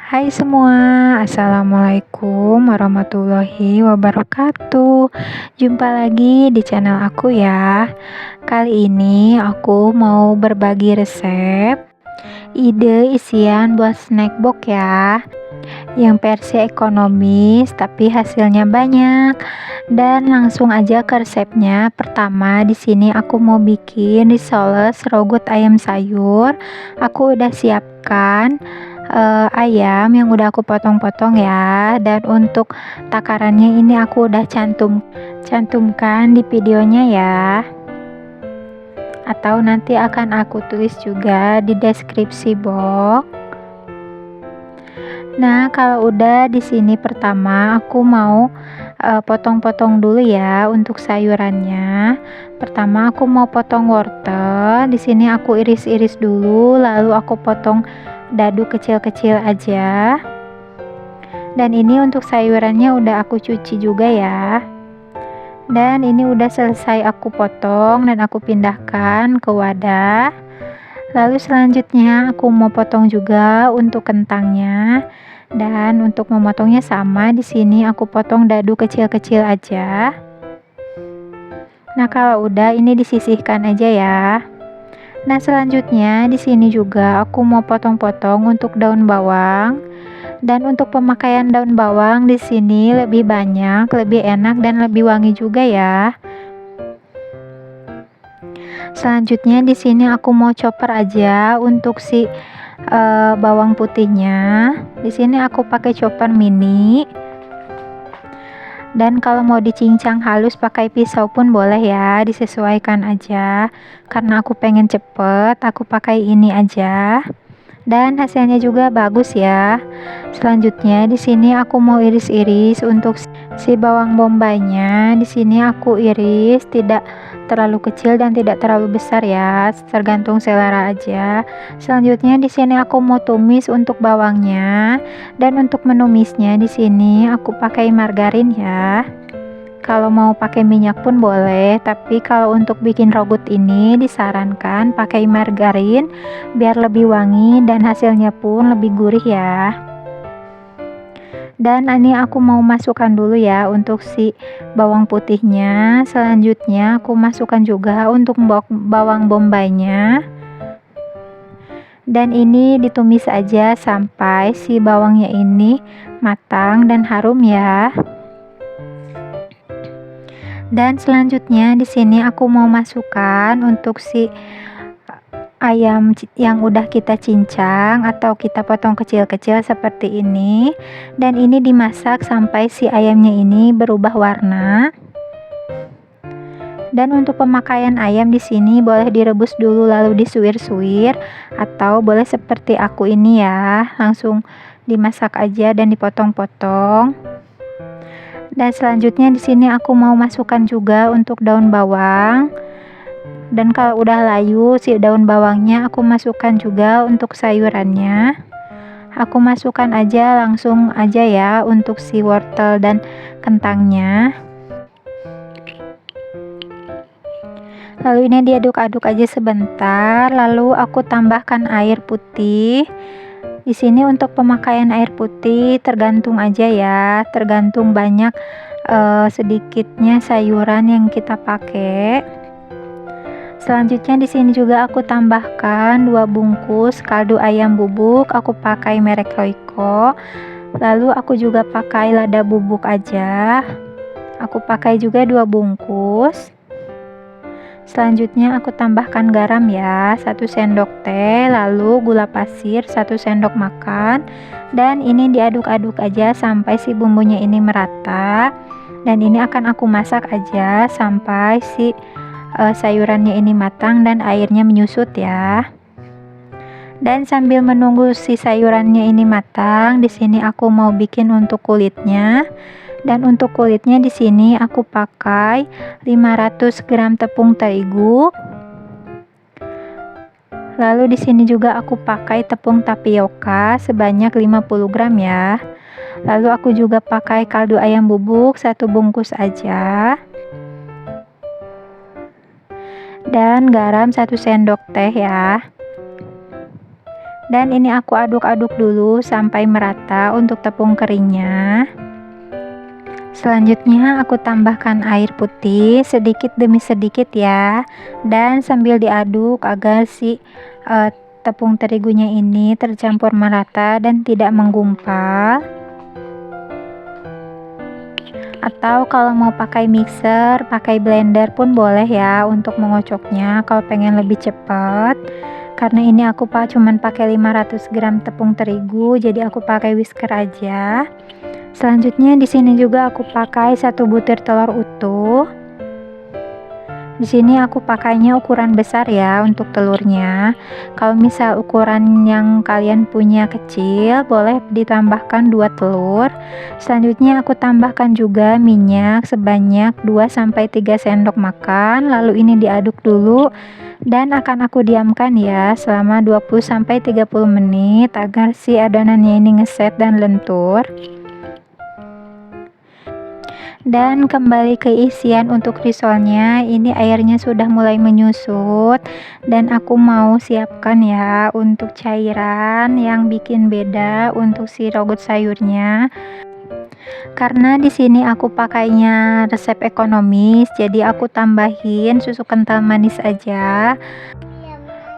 Hai semua, Assalamualaikum warahmatullahi wabarakatuh. Jumpa lagi di channel aku ya. Kali ini aku mau berbagi resep, ide isian buat snack box ya. Yang versi ekonomis tapi hasilnya banyak. Dan langsung aja ke resepnya. Pertama, di sini aku mau bikin risoles rogut ayam sayur. Aku udah siapkan ayam yang udah aku potong-potong ya, dan untuk takarannya ini aku udah cantumkan di videonya ya, atau nanti akan aku tulis juga di deskripsi box. Nah, kalau udah di sini pertama aku mau potong-potong dulu ya untuk sayurannya. Pertama aku mau potong wortel. Di sini aku iris-iris dulu, lalu aku potong dadu kecil-kecil aja. Dan ini untuk sayurannya udah aku cuci juga ya. Dan ini udah selesai aku potong dan aku pindahkan ke wadah. Lalu selanjutnya aku mau potong juga untuk kentangnya. Dan untuk memotongnya sama, di sini aku potong dadu kecil-kecil aja. Nah, kalau udah ini disisihkan aja ya. Nah, selanjutnya di sini juga aku mau potong-potong untuk daun bawang. Dan untuk pemakaian daun bawang di sini lebih banyak, lebih enak dan lebih wangi juga ya. Selanjutnya di sini aku mau chopper aja untuk si bawang putihnya. Di sini aku pakai chopper mini. Dan kalau mau dicincang halus pakai pisau pun boleh ya, disesuaikan aja. Karena aku pengen cepet, aku pakai ini aja. Dan hasilnya juga bagus ya. Selanjutnya di sini aku mau iris-iris untuk si bawang bombaynya. Di sini aku iris tidak terlalu kecil dan tidak terlalu besar ya, tergantung selera aja. Selanjutnya di sini aku mau tumis untuk bawangnya, dan untuk menumisnya di sini aku pakai margarin ya. Kalau mau pakai minyak pun boleh, tapi kalau untuk bikin rogut ini disarankan pakai margarin biar lebih wangi dan hasilnya pun lebih gurih ya. Dan ini aku mau masukkan dulu ya untuk si bawang putihnya. Selanjutnya aku masukkan juga untuk bawang bombaynya. Dan ini ditumis aja sampai si bawangnya ini matang dan harum ya. Dan selanjutnya di sini aku mau masukkan untuk si ayam yang udah kita cincang atau kita potong kecil-kecil seperti ini. Dan ini dimasak sampai si ayamnya ini berubah warna. Dan untuk pemakaian ayam di sini boleh direbus dulu lalu disuir-suir, atau boleh seperti aku ini ya, langsung dimasak aja dan dipotong-potong. Dan selanjutnya di sini aku mau masukkan juga untuk daun bawang. Dan kalau udah layu si daun bawangnya aku masukkan juga untuk sayurannya. Aku masukkan aja langsung aja ya untuk si wortel dan kentangnya. Lalu ini diaduk-aduk aja sebentar, lalu aku tambahkan air putih. Di sini untuk pemakaian air putih tergantung aja ya, tergantung banyak sedikitnya sayuran yang kita pakai. Selanjutnya di sini juga aku tambahkan 2 bungkus kaldu ayam bubuk, aku pakai merek Royco. Lalu aku juga pakai lada bubuk aja. Aku pakai juga 2 bungkus. Selanjutnya aku tambahkan garam ya, 1 sendok teh, lalu gula pasir 1 sendok makan. Dan ini diaduk-aduk aja sampai si bumbunya ini merata. Dan ini akan aku masak aja sampai si sayurannya ini matang dan airnya menyusut ya. Dan sambil menunggu si sayurannya ini matang, di sini aku mau bikin untuk kulitnya. Dan untuk kulitnya di sini aku pakai 500 gram tepung terigu. Lalu di sini juga aku pakai tepung tapioka sebanyak 50 gram ya. Lalu aku juga pakai kaldu ayam bubuk 1 bungkus aja. Dan garam 1 sendok teh ya. Dan ini aku aduk-aduk dulu sampai merata untuk tepung keringnya. Selanjutnya aku tambahkan air putih sedikit demi sedikit ya, dan sambil diaduk agar si tepung terigunya ini tercampur merata dan tidak menggumpal. Atau kalau mau pakai mixer, pakai blender pun boleh ya untuk mengocoknya kalau pengen lebih cepat. Karena ini aku cuman pakai 500 gram tepung terigu, jadi aku pakai whisker aja. Selanjutnya di sini juga aku pakai 1 butir telur utuh. Di sini aku pakainya ukuran besar ya untuk telurnya. Kalau misal ukuran yang kalian punya kecil, boleh ditambahkan 2 telur. Selanjutnya aku tambahkan juga minyak sebanyak 2-3 sendok makan. Lalu ini diaduk dulu dan akan aku diamkan ya selama 20-30 menit agar si adonannya ini ngeset dan lentur. Dan kembali ke isian untuk risolnya, ini airnya sudah mulai menyusut dan aku mau siapkan ya untuk cairan yang bikin beda untuk si rogut sayurnya. Karena di sini aku pakainya resep ekonomis, jadi aku tambahin susu kental manis aja.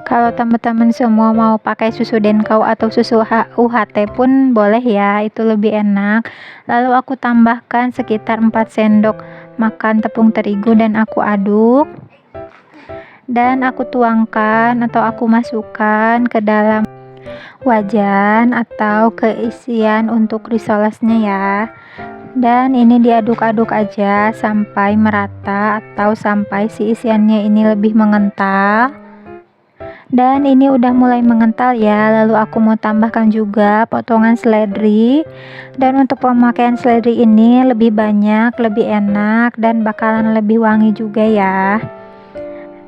Kalau teman-teman semua mau pakai susu Denkau atau susu UHT pun boleh ya, itu lebih enak. Lalu aku tambahkan sekitar 4 sendok makan tepung terigu dan aku aduk. Dan aku tuangkan atau aku masukkan ke dalam wajan atau ke isian untuk risolesnya ya. Dan ini diaduk-aduk aja sampai merata atau sampai si isiannya ini lebih mengental. Dan ini udah mulai mengental ya, lalu aku mau tambahkan juga potongan seledri. Dan untuk pemakaian seledri ini lebih banyak, lebih enak dan bakalan lebih wangi juga ya.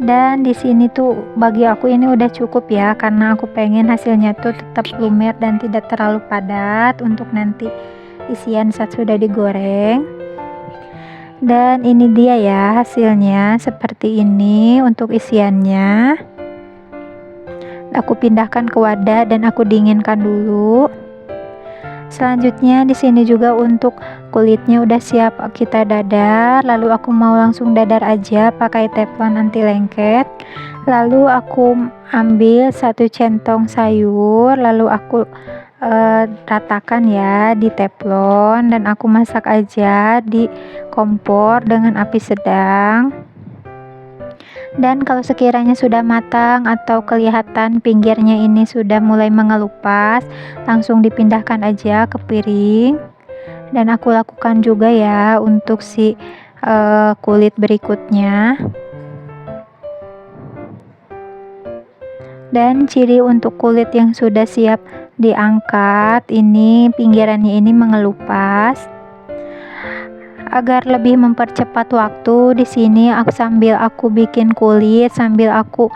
Dan di sini tuh bagi aku ini udah cukup ya, karena aku pengen hasilnya tuh tetap lumer dan tidak terlalu padat untuk nanti isian saat sudah digoreng. Dan ini dia ya hasilnya seperti ini untuk isiannya. Aku pindahkan ke wadah dan aku dinginkan dulu. Selanjutnya di sini juga untuk kulitnya udah siap kita dadar. Lalu aku mau langsung dadar aja pakai teflon anti lengket. Lalu aku ambil 1 centong sayur, lalu aku ratakan ya di teflon dan aku masak aja di kompor dengan api sedang. Dan kalau sekiranya sudah matang atau kelihatan pinggirnya ini sudah mulai mengelupas, langsung dipindahkan aja ke piring. Dan aku lakukan juga ya untuk si kulit berikutnya. Dan ciri untuk kulit yang sudah siap diangkat, ini pinggirannya ini mengelupas. Agar lebih mempercepat waktu, di sini sambil aku bikin kulit, sambil aku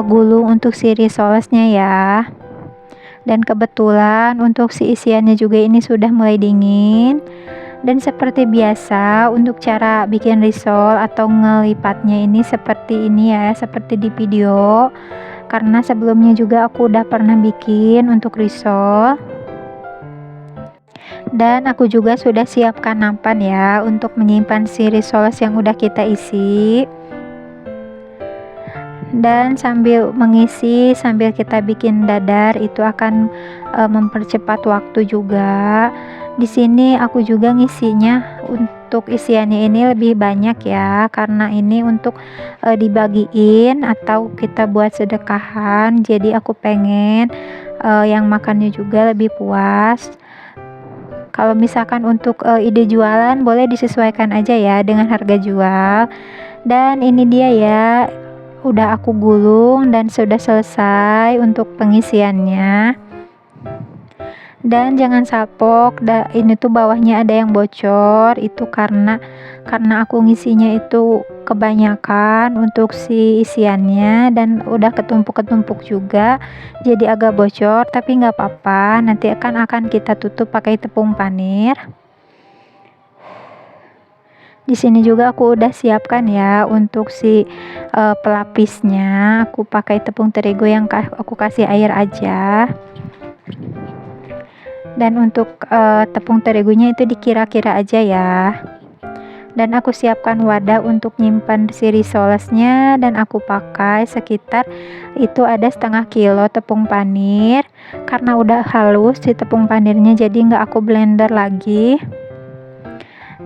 gulung untuk si risolesnya ya. Dan kebetulan untuk si isiannya juga ini sudah mulai dingin. Dan seperti biasa untuk cara bikin risol atau ngelipatnya ini seperti ini ya, seperti di video. Karena sebelumnya juga aku udah pernah bikin untuk risol. Dan aku juga sudah siapkan nampan ya untuk menyimpan si risoles yang udah kita isi. Dan sambil mengisi, sambil kita bikin dadar itu akan mempercepat waktu juga. Di sini aku juga ngisinya untuk isiannya ini lebih banyak ya, karena ini untuk dibagiin atau kita buat sedekahan. Jadi aku pengen yang makannya juga lebih puas. Kalau misalkan untuk ide jualan boleh disesuaikan aja ya dengan harga jual. Dan ini dia ya, udah aku gulung dan sudah selesai untuk pengisiannya. Dan jangan salpok, ini tuh bawahnya ada yang bocor, itu karena aku ngisinya itu kebanyakan untuk si isiannya dan udah ketumpuk-ketumpuk juga, jadi agak bocor, tapi nggak apa-apa, nanti akan kita tutup pakai tepung panir. Di sini juga aku udah siapkan ya untuk si pelapisnya. Aku pakai tepung terigu yang aku kasih air aja. Dan untuk tepung terigunya itu dikira-kira aja ya. Dan aku siapkan wadah untuk nyimpan si risolesnya, dan aku pakai sekitar itu ada 1/2 kilo tepung panir. Karena udah halus si tepung panirnya, jadi nggak aku blender lagi.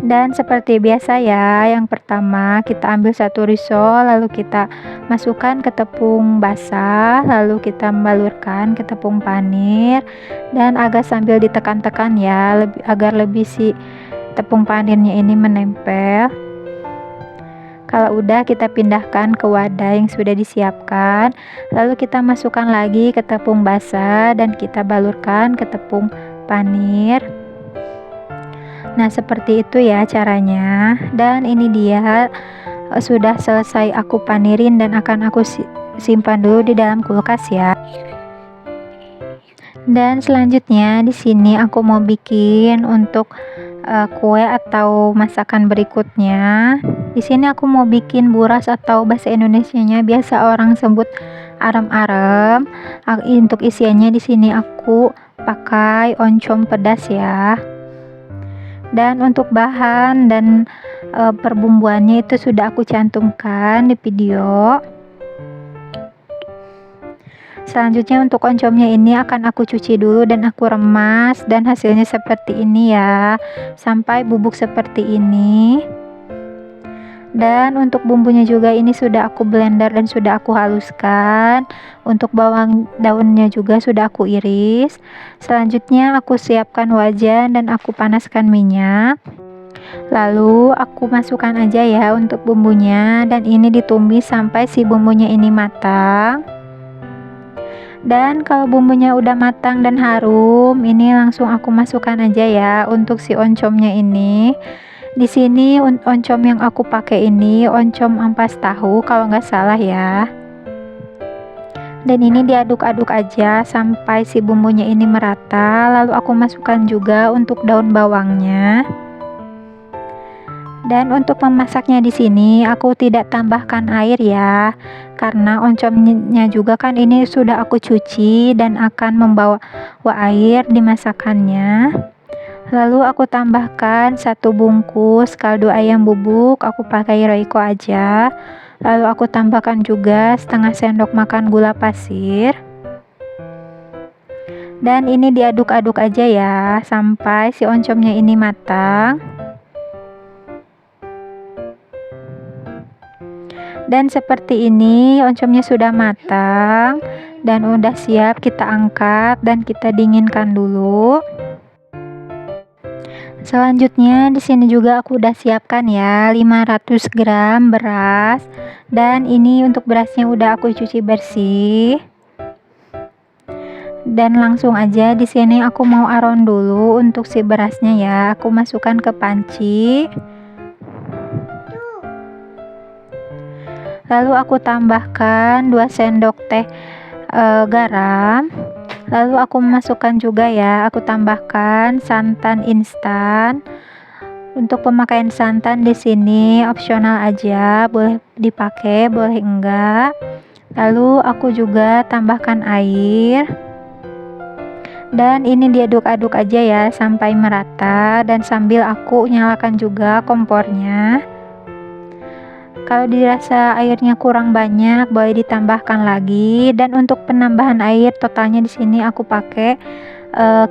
Dan seperti biasa ya, yang pertama kita ambil satu risol, lalu kita masukkan ke tepung basah, lalu kita balurkan ke tepung panir, dan agak sambil ditekan-tekan ya, agar lebih si tepung panirnya ini menempel. Kalau udah, kita pindahkan ke wadah yang sudah disiapkan, lalu kita masukkan lagi ke tepung basah dan kita balurkan ke tepung panir. Nah, seperti itu ya caranya. Dan ini dia sudah selesai aku panirin dan akan aku simpan dulu di dalam kulkas ya. Dan selanjutnya di sini aku mau bikin untuk kue atau masakan berikutnya. Di sini aku mau bikin buras atau bahasa Indonesianya biasa orang sebut arem-arem. Untuk isiannya di sini aku pakai oncom pedas ya. Dan untuk bahan dan perbumbuannya itu sudah aku cantumkan di video. Selanjutnya untuk oncomnya ini akan aku cuci dulu dan aku remas, dan hasilnya seperti ini ya, sampai bubuk seperti ini. Dan untuk bumbunya juga ini sudah aku blender dan sudah aku haluskan. Untuk bawang daunnya juga sudah aku iris. Selanjutnya aku siapkan wajan dan aku panaskan minyak. Lalu aku masukkan aja ya untuk bumbunya, dan ini ditumis sampai si bumbunya ini matang. Dan kalau bumbunya udah matang dan harum, ini langsung aku masukkan aja ya untuk si oncomnya ini. Di sini oncom yang aku pakai ini oncom ampas tahu kalau nggak salah ya. Dan ini diaduk-aduk aja sampai si bumbunya ini merata. Lalu aku masukkan juga untuk daun bawangnya. Dan untuk memasaknya di sini aku tidak tambahkan air ya, karena oncomnya juga kan ini sudah aku cuci dan akan membawa air di masakannya. Lalu aku tambahkan 1 bungkus kaldu ayam bubuk, aku pakai Royco aja. Lalu aku tambahkan juga 1/2 sendok makan gula pasir. Dan ini diaduk-aduk aja ya sampai si oncomnya ini matang. Dan seperti ini oncomnya sudah matang dan udah siap kita angkat dan kita dinginkan dulu. Selanjutnya di sini juga aku udah siapkan ya 500 gram beras, dan ini untuk berasnya udah aku cuci bersih. Dan langsung aja di sini aku mau aron dulu untuk si berasnya ya. Aku masukkan ke panci. Lalu aku tambahkan 2 sendok teh garam. Lalu aku masukkan juga ya, aku tambahkan santan instan. Untuk pemakaian santan di sini opsional aja, boleh dipakai, boleh enggak. Lalu aku juga tambahkan air. Dan ini diaduk-aduk aja ya sampai merata, dan sambil aku nyalakan juga kompornya. Kalau dirasa airnya kurang banyak, boleh ditambahkan lagi. Dan untuk penambahan air totalnya di sini aku pakai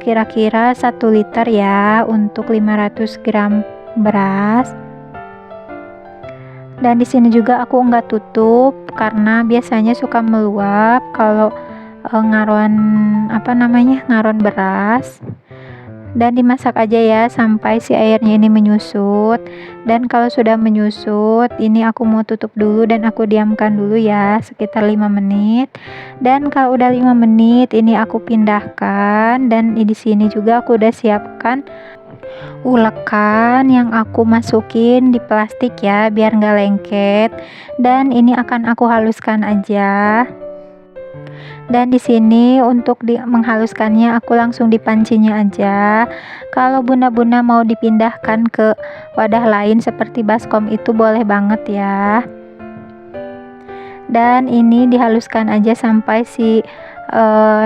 kira-kira 1 liter ya untuk 500 gram beras. Dan di sini juga aku enggak tutup karena biasanya suka meluap kalau ngaron beras. Dan dimasak aja ya sampai si airnya ini menyusut. Dan kalau sudah menyusut, ini aku mau tutup dulu dan aku diamkan dulu ya sekitar 5 menit. Dan kalau udah 5 menit ini aku pindahkan, dan di sini juga aku udah siapkan ulekan yang aku masukin di plastik ya biar nggak lengket. Dan ini akan aku haluskan aja. Dan di sini untuk menghaluskannya aku langsung di pancinya aja. Kalau bunda-bunda mau dipindahkan ke wadah lain seperti baskom itu boleh banget ya. Dan ini dihaluskan aja sampai si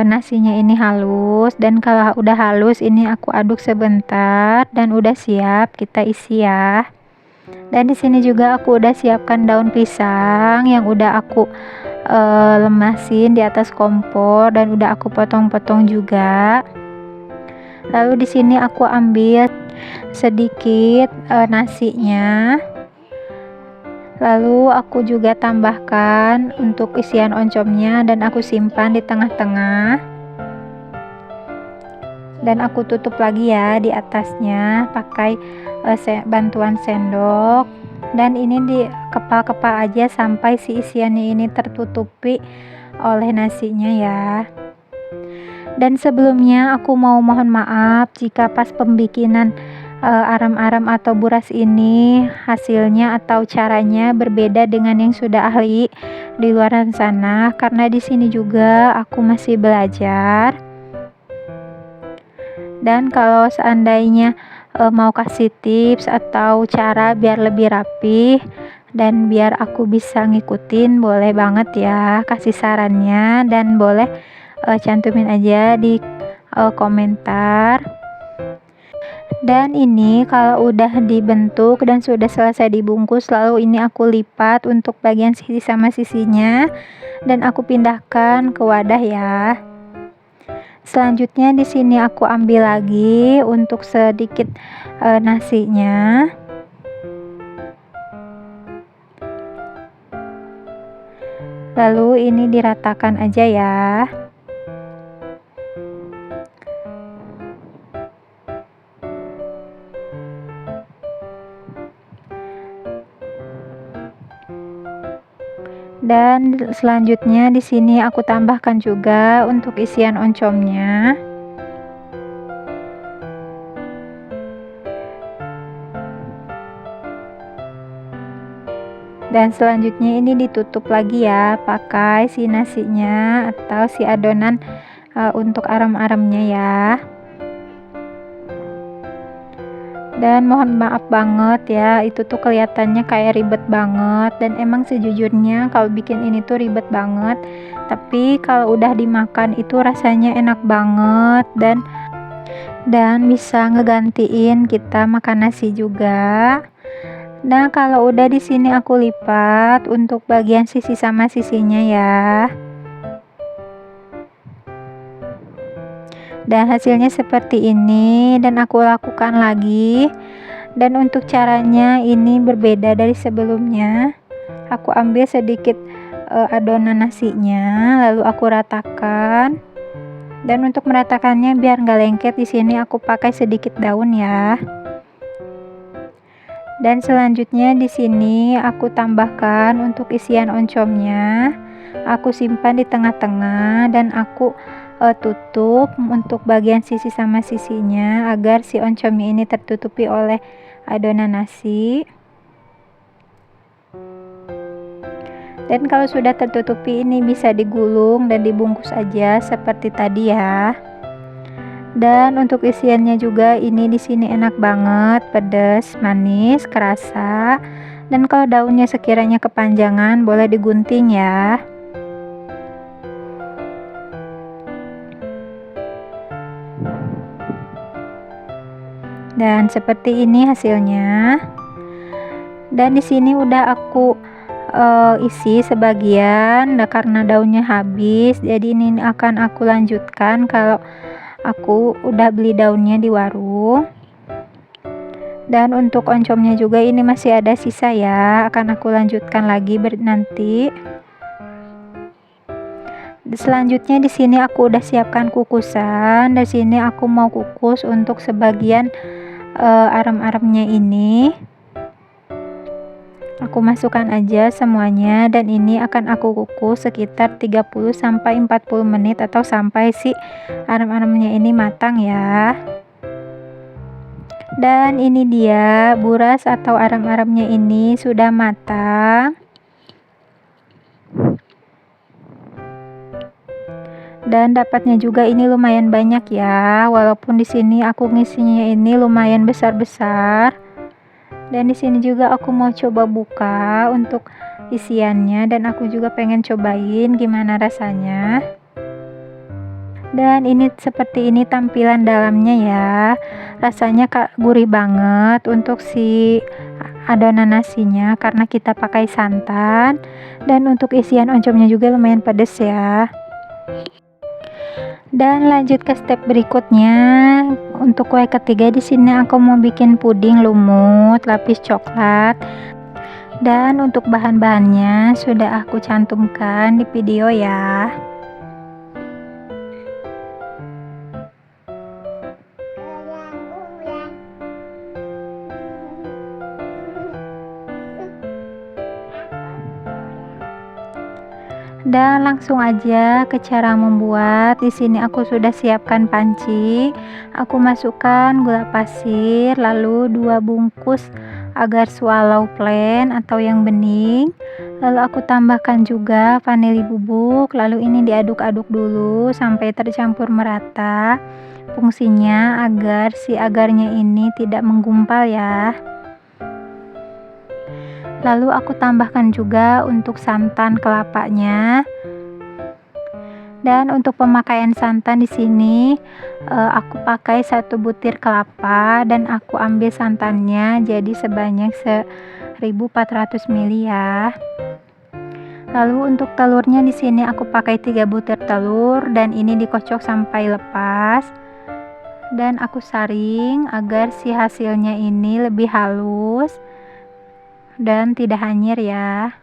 nasinya ini halus. Dan kalau udah halus ini aku aduk sebentar dan udah siap kita isi ya. Dan di sini juga aku udah siapkan daun pisang yang udah aku lemasin di atas kompor dan udah aku potong-potong juga. Lalu di sini aku ambil sedikit nasinya. Lalu aku juga tambahkan untuk isian oncomnya dan aku simpan di tengah-tengah. Dan aku tutup lagi ya di atasnya pakai bantuan sendok. Dan ini dikepal-kepal aja sampai si isiannya ini tertutupi oleh nasinya ya. Dan sebelumnya aku mau mohon maaf jika pas pembikinan aram-aram atau buras ini hasilnya atau caranya berbeda dengan yang sudah ahli di luar sana, karena di sini juga aku masih belajar. Dan kalau seandainya mau kasih tips atau cara biar lebih rapi dan biar aku bisa ngikutin, boleh banget ya kasih sarannya, dan boleh cantumin aja di komentar. Dan ini kalau udah dibentuk dan sudah selesai dibungkus, lalu ini aku lipat untuk bagian sisi sama sisinya dan aku pindahkan ke wadah ya. Selanjutnya di sini aku ambil lagi untuk sedikit nasinya. Lalu ini diratakan aja ya. Dan selanjutnya di sini aku tambahkan juga untuk isian oncomnya. Dan selanjutnya ini ditutup lagi ya pakai si nasinya atau si adonan untuk aram-aramnya ya. Dan mohon maaf banget ya, itu tuh kelihatannya kayak ribet banget, dan emang sejujurnya kalau bikin ini tuh ribet banget, tapi kalau udah dimakan itu rasanya enak banget dan bisa ngegantiin kita makan nasi juga. Nah, kalau udah di sini aku lipat untuk bagian sisi sama sisinya ya. Dan hasilnya seperti ini, dan aku lakukan lagi. Dan untuk caranya ini berbeda dari sebelumnya. Aku ambil sedikit adonan nasinya, lalu aku ratakan. Dan untuk meratakannya biar nggak lengket, di sini aku pakai sedikit daun ya. Dan selanjutnya di sini aku tambahkan untuk isian oncomnya. Aku simpan di tengah-tengah dan aku tutup untuk bagian sisi sama sisinya agar si oncomnya ini tertutupi oleh adonan nasi. Dan kalau sudah tertutupi ini bisa digulung dan dibungkus aja seperti tadi ya. Dan untuk isiannya juga ini di sini enak banget, pedas, manis, kerasa. Dan kalau daunnya sekiranya kepanjangan boleh digunting ya. Dan seperti ini hasilnya. Dan di sini udah aku isi sebagian, karena daunnya habis, jadi ini akan aku lanjutkan kalau aku udah beli daunnya di warung. Dan untuk oncomnya juga ini masih ada sisa ya, akan aku lanjutkan lagi nanti. Selanjutnya di sini aku udah siapkan kukusan. Di sini aku mau kukus untuk sebagian aram-aramnya ini. Aku masukkan aja semuanya, dan ini akan aku kukus sekitar 30 sampai 40 menit atau sampai si aram-aramnya ini matang ya. Dan ini dia buras atau aram-aramnya ini sudah matang. Dan dapatnya juga ini lumayan banyak ya, walaupun di sini aku ngisinya ini lumayan besar-besar. Dan di sini juga aku mau coba buka untuk isiannya, dan aku juga pengen cobain gimana rasanya. Dan ini seperti ini tampilan dalamnya ya. Rasanya gurih banget untuk si adonan nasinya karena kita pakai santan. Dan untuk isian oncomnya juga lumayan pedas ya. Dan lanjut ke step berikutnya. Untuk kue ketiga di sini aku mau bikin puding lumut lapis coklat. Dan untuk bahan-bahannya sudah aku cantumkan di video ya. Dan langsung aja ke cara membuat. Di sini aku sudah siapkan panci. Aku masukkan gula pasir, lalu 2 bungkus agar swallow plain atau yang bening. Lalu aku tambahkan juga vanili bubuk. Lalu ini diaduk-aduk dulu sampai tercampur merata. Fungsinya agar si agarnya ini tidak menggumpal ya. Lalu aku tambahkan juga untuk santan kelapanya. Dan untuk pemakaian santan di sini aku pakai 1 butir kelapa dan aku ambil santannya jadi sebanyak 1400 ml ya. Lalu untuk telurnya di sini aku pakai 3 butir telur dan ini dikocok sampai lepas. Dan aku saring agar si hasilnya ini lebih halus dan tidak hanyir ya.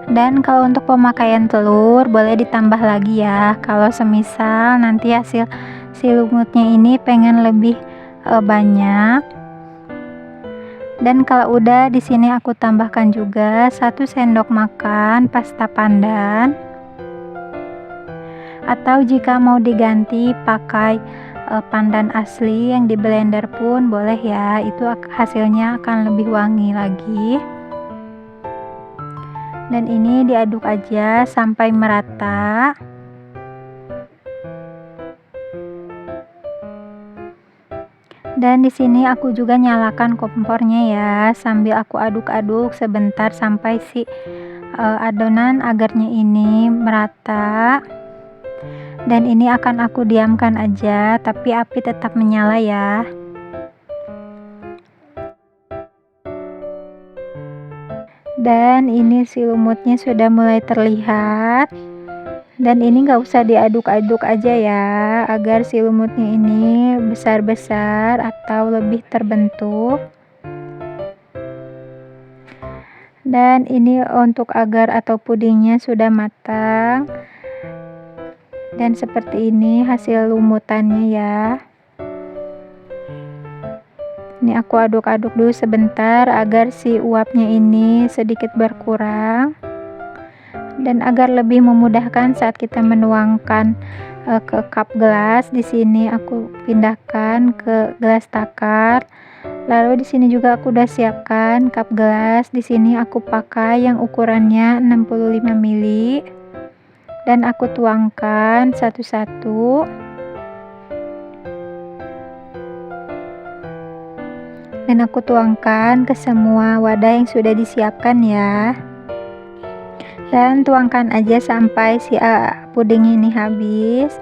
Dan kalau untuk pemakaian telur boleh ditambah lagi ya, kalau semisal nanti hasil si lumutnya ini pengen lebih banyak. Dan kalau udah di sini aku tambahkan juga 1 sendok makan pasta pandan, atau jika mau diganti pakai pandan asli yang di blender pun boleh ya, itu hasilnya akan lebih wangi lagi. Dan ini diaduk aja sampai merata. Dan di sini aku juga nyalakan kompornya ya, sambil aku aduk-aduk sebentar sampai si adonan agarnya ini merata. Dan ini akan aku diamkan aja, tapi api tetap menyala ya. Dan ini si lumutnya sudah mulai terlihat. Dan ini nggak usah diaduk-aduk aja ya, agar si lumutnya ini besar-besar atau lebih terbentuk. Dan ini untuk agar atau pudingnya sudah matang. Dan seperti ini hasil lumutannya ya. Ini aku aduk-aduk dulu sebentar agar si uapnya ini sedikit berkurang. Dan agar lebih memudahkan saat kita menuangkan ke cup gelas, di sini aku pindahkan ke gelas takar. Lalu di sini juga aku udah siapkan cup gelas. Di sini aku pakai yang ukurannya 65 ml. Dan aku tuangkan satu-satu. Dan aku tuangkan ke semua wadah yang sudah disiapkan ya. Dan tuangkan aja sampai si puding ini habis.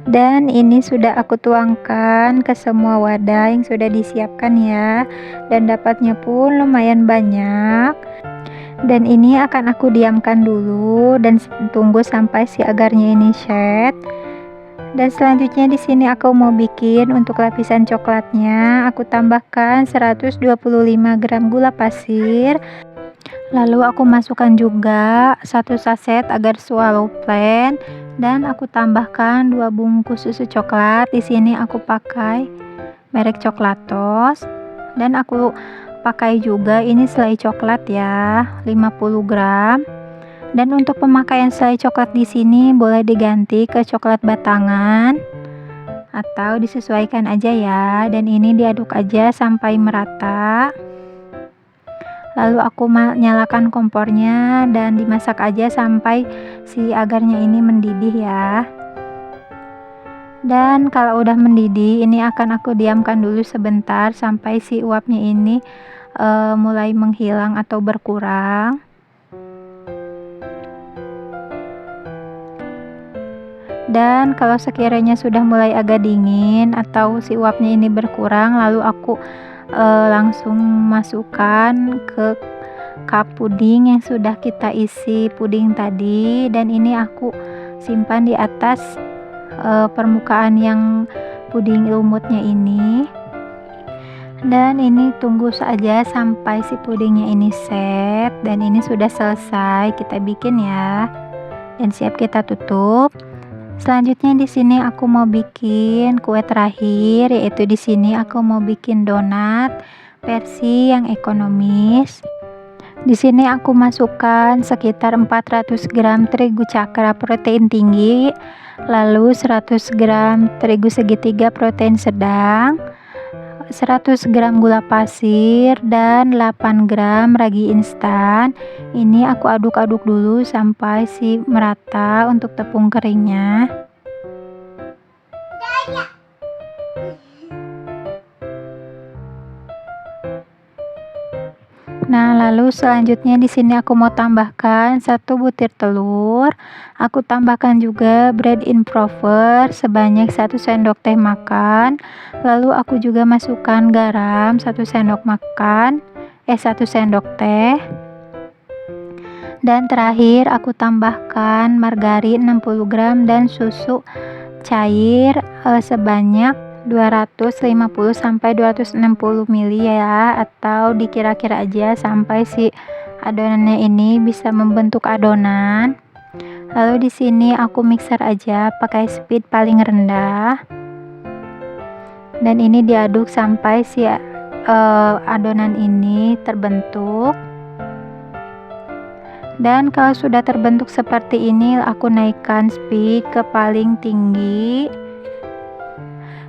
Dan ini sudah aku tuangkan ke semua wadah yang sudah disiapkan ya. Dan dapatnya pun lumayan banyak. Dan ini akan aku diamkan dulu dan tunggu sampai si agarnya ini set. Dan selanjutnya di sini aku mau bikin untuk lapisan coklatnya. Aku tambahkan 125 gram gula pasir. Lalu aku masukkan juga 1 saset agar swallow plain dan aku tambahkan 2 bungkus susu coklat. Di sini aku pakai merek Coklatos dan aku pakai juga ini selai coklat ya, 50 gram. Dan untuk pemakaian selai coklat di sini boleh diganti ke coklat batangan atau disesuaikan aja ya. Dan ini diaduk aja sampai merata. Lalu aku nyalakan kompornya dan dimasak aja sampai si agarnya ini mendidih ya. Dan kalau udah mendidih, ini akan aku diamkan dulu sebentar sampai si uapnya ini mulai menghilang atau berkurang. Dan kalau sekiranya sudah mulai agak dingin atau si uapnya ini berkurang, lalu aku langsung masukkan ke cup puding yang sudah kita isi puding tadi, dan ini aku simpan di atas permukaan yang puding lumutnya ini. Dan ini tunggu saja sampai si pudingnya ini set, dan ini sudah selesai kita bikin ya, dan siap kita tutup. Selanjutnya di sini aku mau bikin kue terakhir, yaitu di sini aku mau bikin donat versi yang ekonomis. Di sini aku masukkan sekitar 400 gram terigu cakra protein tinggi, lalu 100 gram terigu segitiga protein sedang, 100 gram gula pasir, dan 8 gram ragi instan. Ini aku aduk-aduk dulu sampai si merata untuk tepung keringnya. Nah, lalu selanjutnya di sini aku mau tambahkan 1 butir telur. Aku tambahkan juga bread improver sebanyak 1 sendok teh makan. Lalu aku juga masukkan garam 1 sendok makan, 1 sendok teh. Dan terakhir aku tambahkan margarin 60 gram dan susu cair sebanyak 250 sampai 260 ml ya, atau dikira-kira aja sampai si adonannya ini bisa membentuk adonan. Lalu di sini aku mixer aja pakai speed paling rendah. Dan ini diaduk sampai si adonan ini terbentuk. Dan kalau sudah terbentuk seperti ini, aku naikkan speed ke paling tinggi.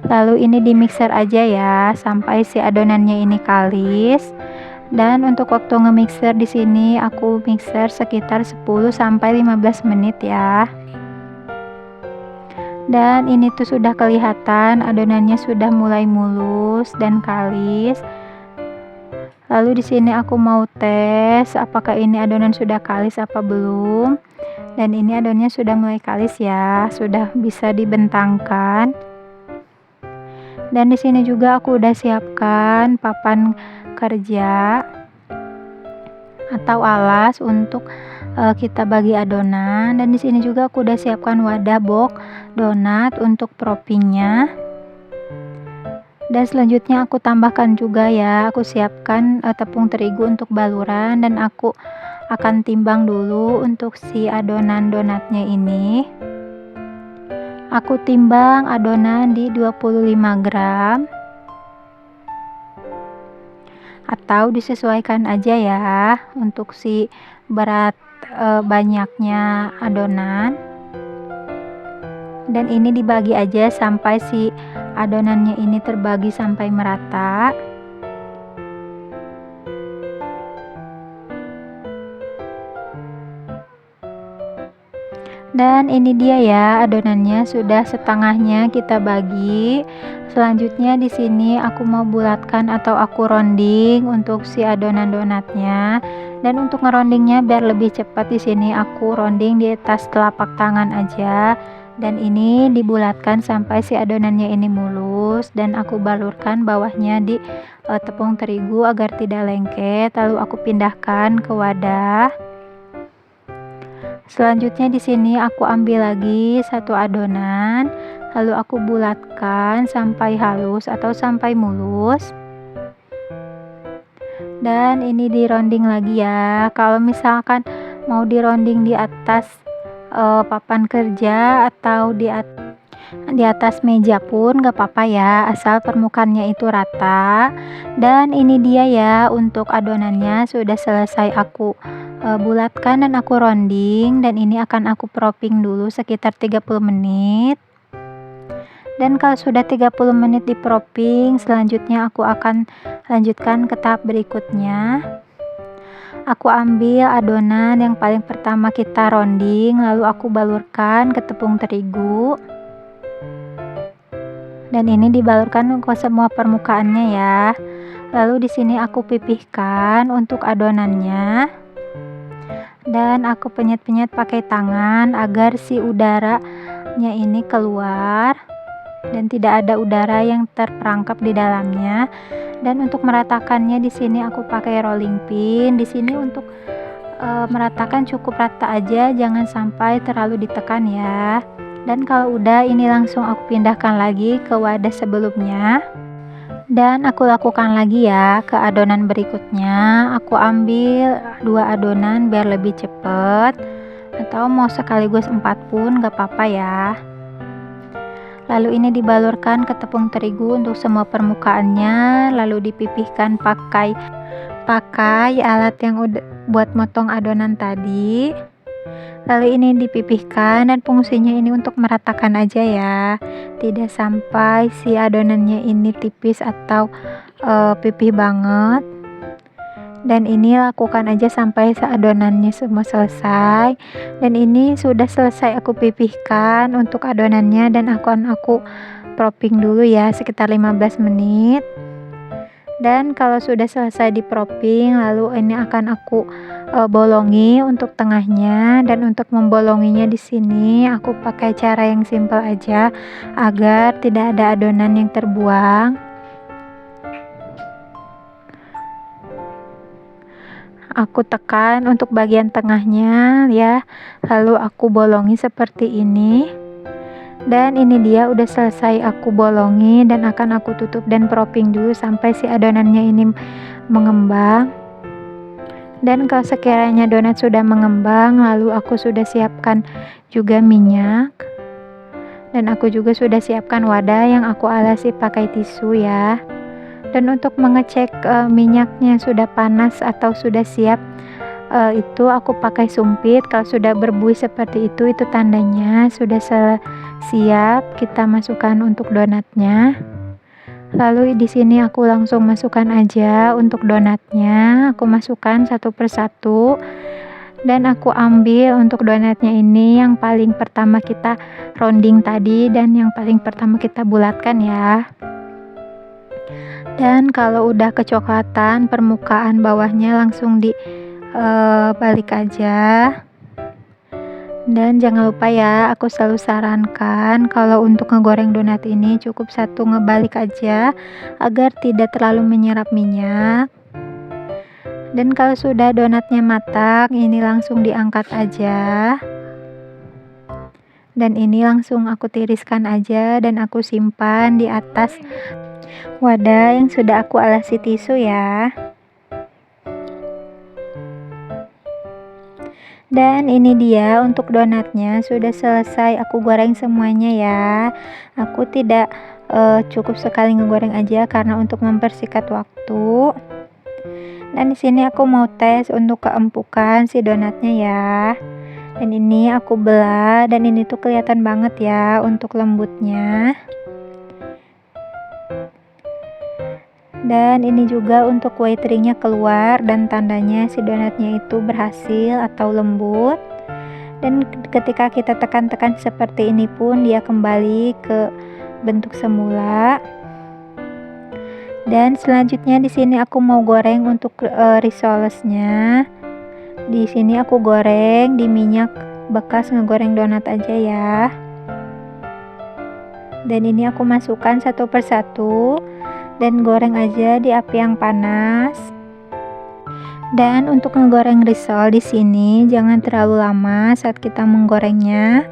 Lalu ini di mixer aja ya sampai si adonannya ini kalis. Dan untuk waktu nge-mixer di sini aku mixer sekitar 10 sampai 15 menit ya. Dan ini tuh sudah kelihatan adonannya sudah mulai mulus dan kalis. Lalu di sini aku mau tes apakah ini adonan sudah kalis apa belum. Dan ini adonannya sudah mulai kalis ya, sudah bisa dibentangkan. Dan di sini juga aku udah siapkan papan kerja atau alas untuk kita bagi adonan. Dan di sini juga aku udah siapkan wadah box donat untuk proppingnya. Dan selanjutnya aku tambahkan juga ya, aku siapkan tepung terigu untuk baluran, dan aku akan timbang dulu untuk si adonan donatnya ini. Aku timbang adonan di 25 gram. Atau disesuaikan aja ya untuk si berat banyaknya adonan. Dan ini dibagi aja sampai si adonannya ini terbagi sampai merata. Dan ini dia ya, adonannya sudah setengahnya kita bagi. Selanjutnya di sini aku mau bulatkan atau aku rounding untuk si adonan donatnya. Dan untuk ngerondingnya biar lebih cepat, di sini aku rounding di atas telapak tangan aja. Dan ini dibulatkan sampai si adonannya ini mulus, dan aku balurkan bawahnya di tepung terigu agar tidak lengket. Lalu aku pindahkan ke wadah. Selanjutnya di sini aku ambil lagi satu adonan, lalu aku bulatkan sampai halus atau sampai mulus. Dan ini dironding lagi ya. Kalau misalkan mau dironding di atas papan kerja atau di atas meja pun gak apa-apa ya, asal permukaannya itu rata. Dan ini dia ya, untuk adonannya sudah selesai aku bulatkan dan aku rounding, dan ini akan aku propping dulu sekitar 30 menit. Dan kalau sudah 30 menit di propping, selanjutnya aku akan lanjutkan ke tahap berikutnya. Aku ambil adonan yang paling pertama kita ronding, lalu aku balurkan ke tepung terigu. Dan ini dibalurkan ke semua permukaannya ya. Lalu di sini aku pipihkan untuk adonannya. Dan aku penyet-penyet pakai tangan agar si udaranya ini keluar dan tidak ada udara yang terperangkap di dalamnya. Dan untuk meratakannya di sini aku pakai rolling pin. Di sini untuk meratakan cukup rata aja, jangan sampai terlalu ditekan ya. Dan kalau udah, ini langsung aku pindahkan lagi ke wadah sebelumnya. Dan aku lakukan lagi ya ke adonan berikutnya. Aku ambil 2 adonan biar lebih cepet, atau mau sekaligus 4 pun gak apa-apa ya. Lalu ini dibalurkan ke tepung terigu untuk semua permukaannya, lalu dipipihkan pakai alat yang udah buat motong adonan tadi. Lalu ini dipipihkan, dan fungsinya ini untuk meratakan aja ya, tidak sampai si adonannya ini tipis atau pipih banget. Dan ini lakukan aja sampai adonannya semua selesai. Dan ini sudah selesai aku pipihkan untuk adonannya, dan aku propping dulu ya sekitar 15 menit. Dan kalau sudah selesai di propping, lalu ini akan aku bolongi untuk tengahnya. Dan untuk membolonginya di sini aku pakai cara yang simple aja agar tidak ada adonan yang terbuang. Aku tekan untuk bagian tengahnya ya, lalu aku bolongi seperti ini. Dan ini dia udah selesai aku bolongi, dan akan aku tutup dan propping dulu sampai si adonannya ini mengembang. Dan kalau sekiranya donat sudah mengembang, lalu aku sudah siapkan juga minyak. Dan aku juga sudah siapkan wadah yang aku alasi pakai tisu ya. Dan untuk mengecek minyaknya sudah panas atau sudah siap, itu aku pakai sumpit. Kalau sudah berbuih seperti itu tandanya sudah siap kita masukkan untuk donatnya. Lalu di sini aku langsung masukkan aja untuk donatnya. Aku masukkan satu persatu, dan aku ambil untuk donatnya ini yang paling pertama kita rounding tadi, dan yang paling pertama kita bulatkan ya. Dan kalau udah kecoklatan permukaan bawahnya langsung balik aja. Dan jangan lupa ya, aku selalu sarankan kalau untuk ngegoreng donat ini cukup satu ngebalik aja agar tidak terlalu menyerap minyak. Dan kalau sudah donatnya matang, ini langsung diangkat aja. Dan ini langsung aku tiriskan aja, dan aku simpan di atas wadah yang sudah aku alasi tisu ya. Dan ini dia untuk donatnya sudah selesai aku goreng semuanya ya. Aku tidak cukup sekali ngegoreng aja karena untuk mempersingkat waktu. Dan di sini aku mau tes untuk keempukan si donatnya ya. Dan ini aku belah, dan ini tuh kelihatan banget ya untuk lembutnya. Dan ini juga untuk white ringnya keluar, dan tandanya si donatnya itu berhasil atau lembut. Dan ketika kita tekan-tekan seperti ini pun dia kembali ke bentuk semula. Dan selanjutnya di sini aku mau goreng untuk risolesnya. Di sini aku goreng di minyak bekas ngegoreng donat aja ya. Dan ini aku masukkan satu persatu dan goreng aja di api yang panas. Dan untuk menggoreng risol di sini jangan terlalu lama saat kita menggorengnya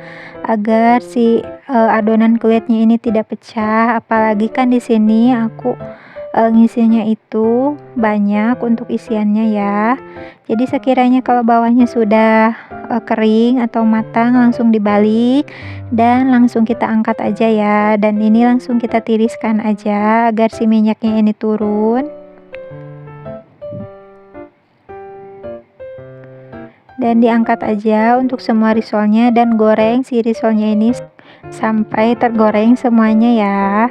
agar si adonan kulitnya ini tidak pecah. Apalagi kan di sini aku ngisinya itu banyak untuk isiannya ya. Jadi sekiranya kalau bawahnya sudah kering atau matang, langsung dibalik dan langsung kita angkat aja ya. Dan ini langsung kita tiriskan aja agar si minyaknya ini turun. Dan diangkat aja untuk semua risolnya, dan goreng si risolnya ini sampai tergoreng semuanya ya.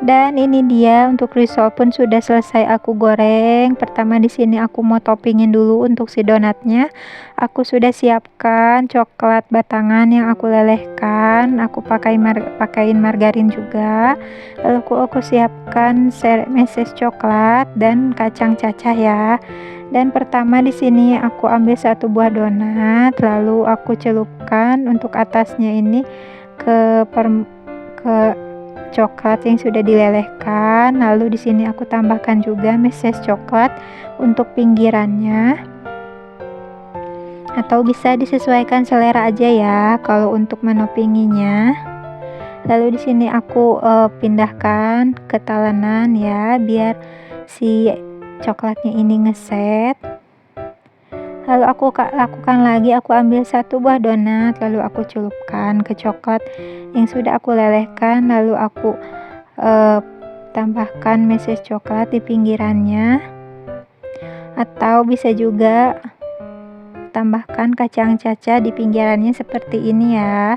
Dan ini dia untuk risol pun sudah selesai aku goreng. Pertama di sini aku mau toppingin dulu untuk si donatnya. Aku sudah siapkan coklat batangan yang aku lelehkan. Aku pakaiin margarin juga. Lalu aku siapkan meses coklat dan kacang cacah ya. Dan pertama di sini aku ambil satu buah donat, lalu aku celupkan untuk atasnya ini ke coklat yang sudah dilelehkan. Lalu di sini aku tambahkan juga meses coklat untuk pinggirannya, atau bisa disesuaikan selera aja ya kalau untuk menopinginya. Lalu di sini aku pindahkan ke talenan ya, biar si coklatnya ini ngeset. Lalu aku lakukan lagi, aku ambil satu buah donat, lalu aku celupkan ke coklat yang sudah aku lelehkan, lalu aku tambahkan meses coklat di pinggirannya, atau bisa juga tambahkan kacang caca di pinggirannya seperti ini ya.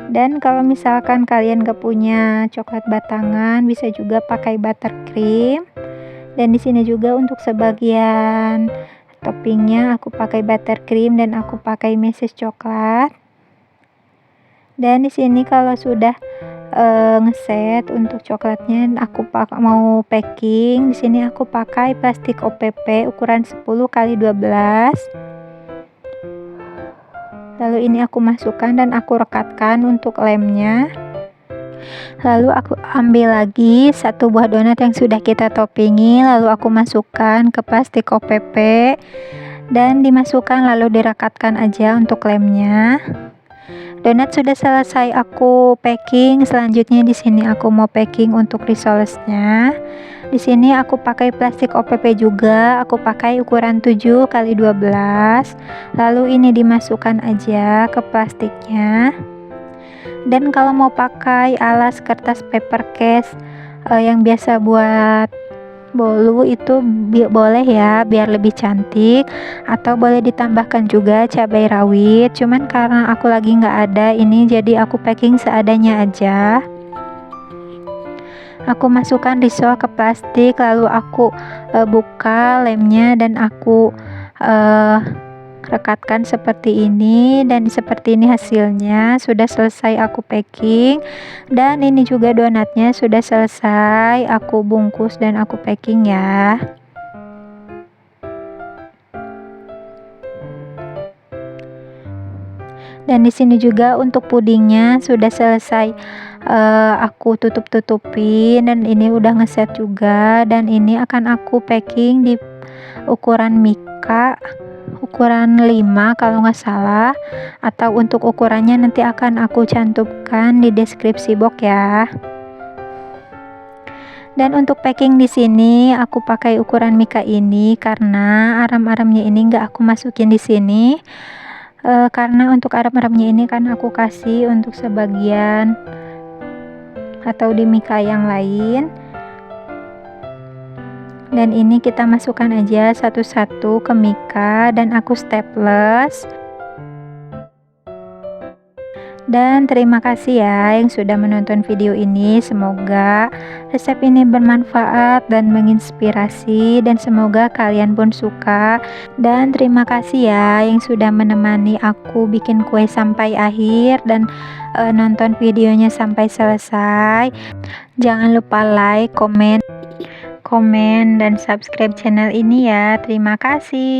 Dan kalau misalkan kalian gak punya coklat batangan, bisa juga pakai buttercream. Dan di sini juga untuk sebagian toppingnya aku pakai buttercream dan aku pakai meses coklat. Dan di sini kalau sudah ngeset untuk coklatnya, aku mau packing. Di sini aku pakai plastik OPP ukuran 10x12. Lalu ini aku masukkan dan aku rekatkan untuk lemnya. Lalu aku ambil lagi satu buah donat yang sudah kita toppingi, lalu aku masukkan ke plastik OPP dan dimasukkan lalu direkatkan aja untuk lemnya. Donat sudah selesai aku packing. Selanjutnya di sini aku mau packing untuk risolesnya. Di sini aku pakai plastik OPP juga, aku pakai ukuran 7x12. Lalu ini dimasukkan aja ke plastiknya. Dan kalau mau pakai alas kertas paper case yang biasa buat bolu itu boleh ya, biar lebih cantik, atau boleh ditambahkan juga cabai rawit. Cuman karena aku lagi nggak ada ini, jadi aku packing seadanya aja. Aku masukkan risol ke plastik, lalu aku buka lemnya dan aku rekatkan seperti ini, dan seperti ini hasilnya. Sudah selesai aku packing, dan ini juga donatnya sudah selesai aku bungkus dan aku packing ya. Dan di sini juga untuk pudingnya sudah selesai aku tutupin, dan ini udah ngeset juga. Dan ini akan aku packing di ukuran mika ukuran 5 kalau nggak salah, atau untuk ukurannya nanti akan aku cantumkan di deskripsi box ya. Dan untuk packing di sini aku pakai ukuran mika ini karena aram-aramnya ini nggak aku masukin di sini. Karena untuk aram-aramnya ini kan aku kasih untuk sebagian atau di mika yang lain. Dan ini kita masukkan aja satu-satu ke mika dan aku staples. Dan terima kasih ya yang sudah menonton video ini. Semoga resep ini bermanfaat dan menginspirasi, dan semoga kalian pun suka. Dan terima kasih ya yang sudah menemani aku bikin kue sampai akhir dan nonton videonya sampai selesai. Jangan lupa like, komen, dan subscribe channel ini ya. Terima kasih.